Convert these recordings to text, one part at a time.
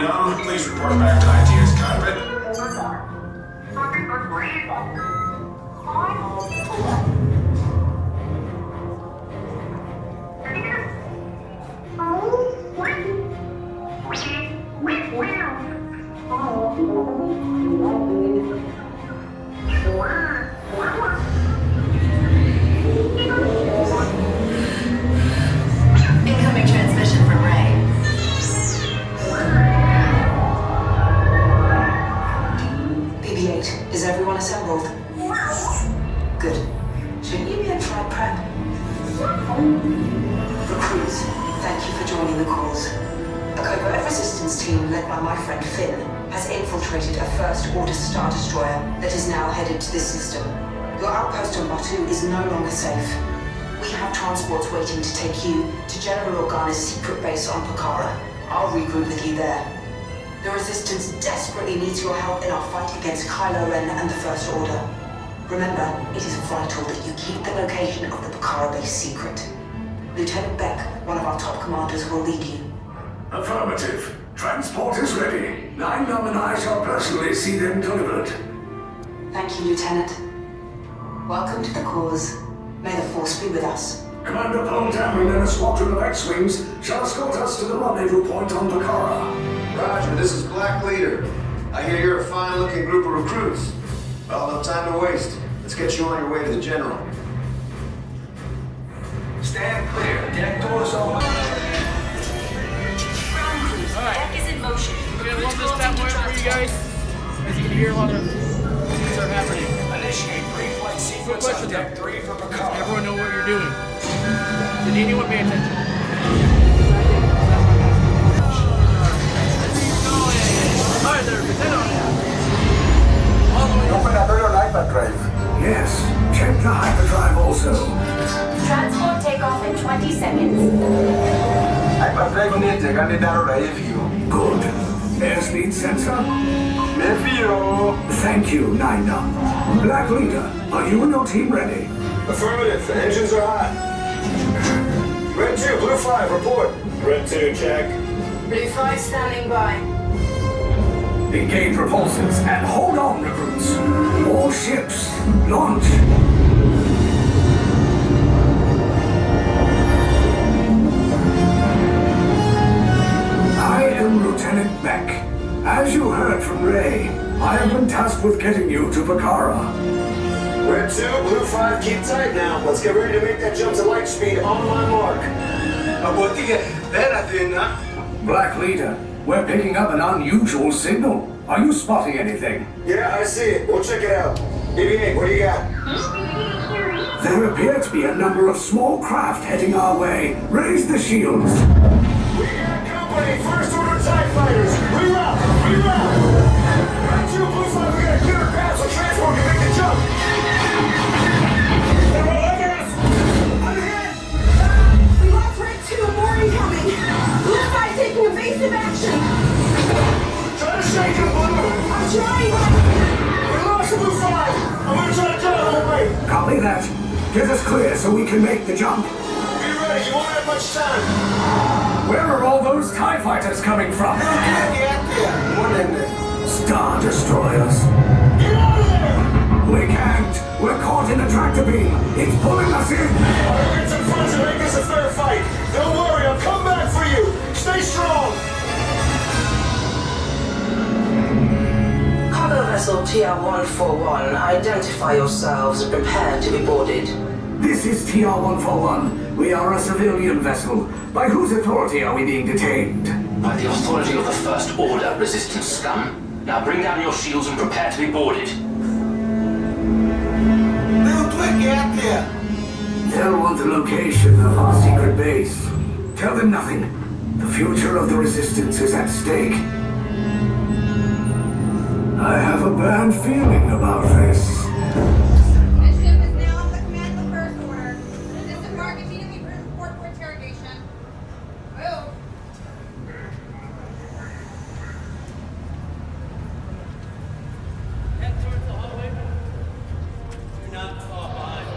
9-9, please report back to IT as cockpit. Incoming transmission from Ray. BB-8, is everyone assembled? Good. Shouldn't you be in flight prep? Recruits, thank you for joining the cause. A covert resistance team led by my friend Finn has infiltrated a first-order Star Destroyer that is now headed to this system. Your outpost on Batu is no longer safe. We have transports waiting to take you to General Organa's secret base on Pokhara. I'll regroup with you there. The Resistance desperately needs your help in our fight against Kylo Ren and the First Order. Remember, it is vital that you keep the location of the Pokhara base secret. Lieutenant Beck, one of our top commanders, will lead you. Affirmative. Transport is ready. 9-9 and I shall personally see them delivered. Thank you, Lieutenant. Welcome to the cause. May the Force be with us. Commander Paul Dameron and a squadron of X-Wings shall escort us to the rendezvous point on Pokhara. Roger, this is Black Leader. I hear you're a fine-looking group of recruits. Well, no time to waste. Let's get you on your way to the General. Stand clear. Deck doors open. Deck is in motion. We're gonna run this that way for you guys. As you can hear, a lot of things are happening. Initiate pre-flight sequence on deck 3 for Pokhara. Everyone know what you're doing. Did anyone pay attention? Alright there, pretend on it. All the way up. Operatorio hyperdrive. Yes. Check the hyperdrive also. Transport takeoff in 20 seconds. Hyperdrive needs to get view. Good. Airspeed sensor? View. Thank you, 9-9. Black Leader, are you and your team ready? Affirmative. The engines are hot. Red 2, Blue 5, report. Red 2, check. Blue 5 standing by. Engage repulsors and hold on, recruits. All ships, launch. I am Lieutenant Beck. As you heard from Ray, I have been tasked with getting you to Pokhara. Red 2, Blue 5, keep tight now. Let's get ready to make that jump to light speed on my mark. Black Leader, we're picking up an unusual signal. Are you spotting anything? Yeah, I see it. We'll check it out. BB-8, what do you got? There appear to be a number of small craft heading our way. Raise the shields. We got company. First order TIE fighters. Reroute! Reroute! Red 2, Blue 5, we got a clear path so transport can make the jump. They're all over us! I'm hit! We lost Red 2, more incoming. Blue 5 taking evasive action. Try to shake him, Blue! I'm trying. We lost Blue 5! I'm gonna try to cut it all the way. Copy that. Get us clear so we can make the jump. Be ready, you won't have much time. Where are all those TIE fighters coming from? Star Destroyers. Get out of there! We can't. We're caught in a tractor beam. It's pulling us in. Our hits in front to make this a fair fight. Don't worry, I'll come back for you. Stay strong. Cargo vessel TR-141, identify yourselves and prepare to be boarded. This is TR-141. We are a civilian vessel. By whose authority are we being detained? By the authority of the First Order, Resistance scum. Now bring down your shields and prepare to be boarded. They'll want the location of our secret base. Tell them nothing. The future of the Resistance is at stake. I have a bad feeling about this. This ship is now under the command of the First Order. Disembark immediately for report for interrogation. Move. Head towards the hallway. You're not far behind.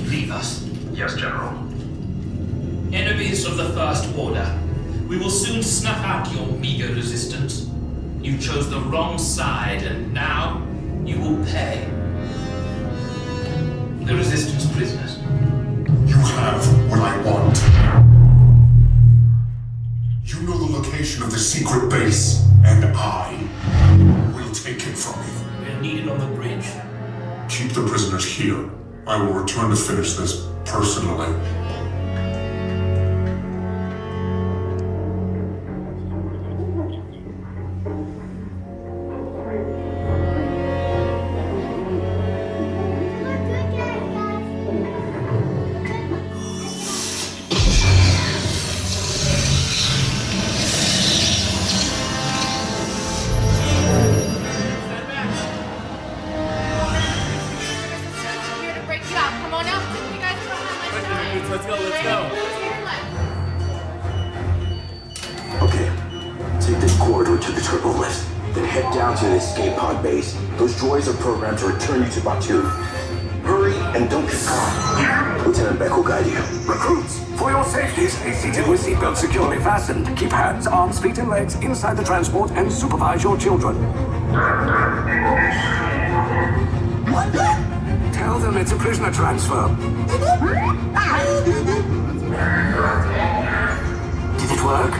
Leave us. Yes, General. Enemies of the First Order. We will soon snuff out your meager resistance. You chose the wrong side, and now you will pay. The Resistance prisoners. You have what I want. You know the location of the secret base, and I will take it from you. We're needed on the bridge. Keep the prisoners here. I will return to finish this personally. Here to break you out. Come on out. You guys don't have much time. Let's go, let's Ready? go. Who's here left? Okay, take this corridor to the turbo lift, then head down to the escape pod base. Those droids are programmed to return you to Batu. Hurry and don't get caught. Lieutenant Beck will guide you. Recruits, for your safety, stay seated with seatbelts securely fastened. Keep hands, arms, feet, and legs inside the transport and supervise your children. Tell them it's a prisoner transfer. Did it work?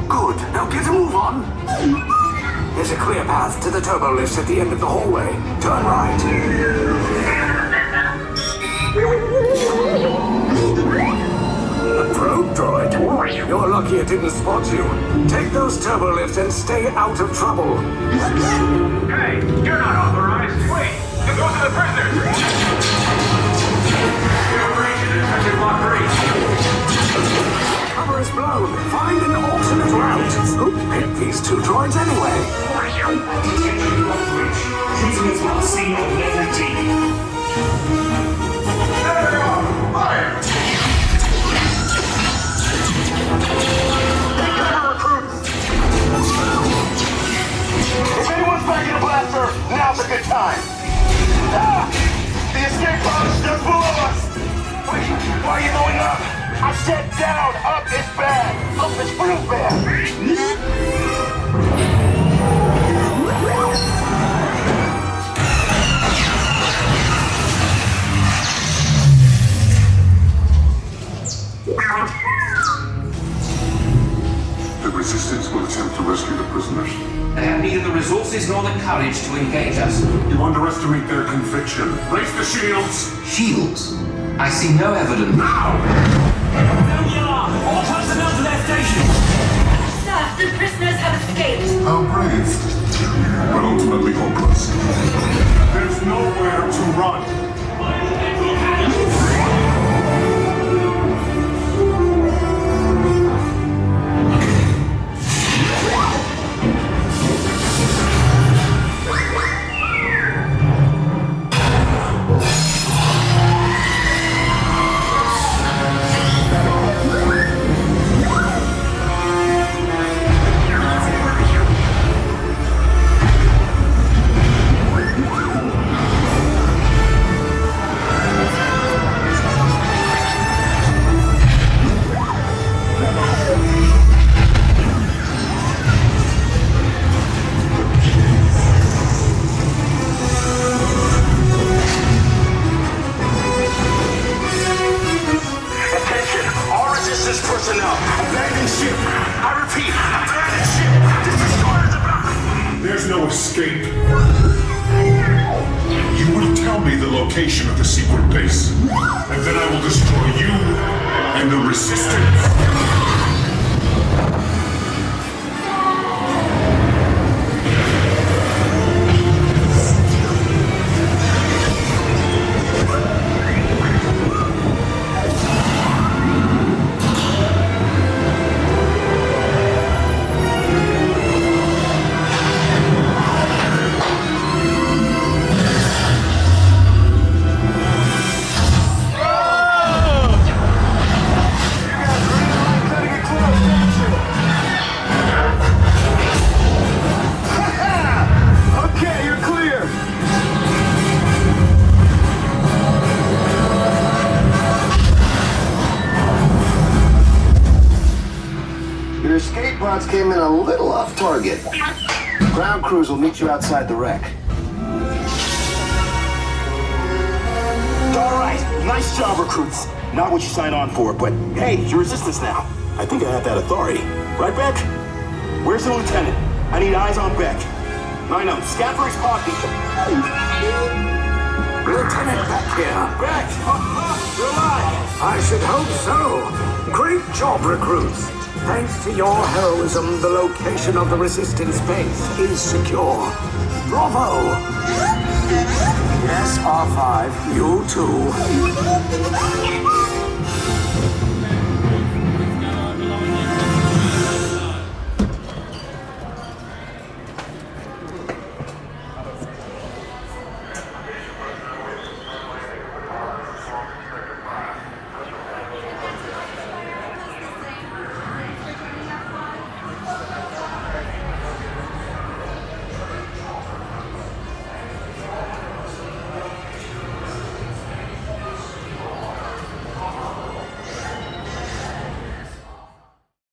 Good. Now get a move on. There's a clear path to the turbo lifts at the end of the hallway. Turn right. A probe droid. You're lucky it didn't spot you. Take those turbo lifts and stay out of trouble. Hey, you're not authorized. Wait, those are the prisoners. You're breaching infection block 3. Cover is blown. Find an alternate route. Who picked these two droids anyway? Prisoners will see on level D. Fire! If anyone's back in the blaster, now's a good time. Ah! The escape pod is just below us. Wait, why are you going up? I said down. Up is bad. Up is real bad. The Resistance will attempt to rescue the prisoners. They have neither the resources nor the courage to engage us. You underestimate their conviction. Raise the shields! Shields? I see no evidence. Now! There we are! All personnel to their stations! Sir, the prisoners have escaped. How brave, but ultimately hopeless. There's nowhere to run. personnel. Abandon ship. I repeat, abandon ship. This destroyer is about. There's no escape. You will tell me the location of the secret base, and then I will destroy you and the Resistance. pods came in a little off target. Ground crews will meet you outside the wreck. All right, nice job, recruits. Not what you signed on for, but hey, you're resistance now. I think I have that authority. Right, Beck? Where's the lieutenant? I need eyes on Beck. Nino, scan for his pod beacon. Lieutenant Beck here. Beck! You're alive! I should hope so. Great job, recruits. Thanks to your heroism, the location of the resistance base is secure. Bravo! Yes, R5, you too.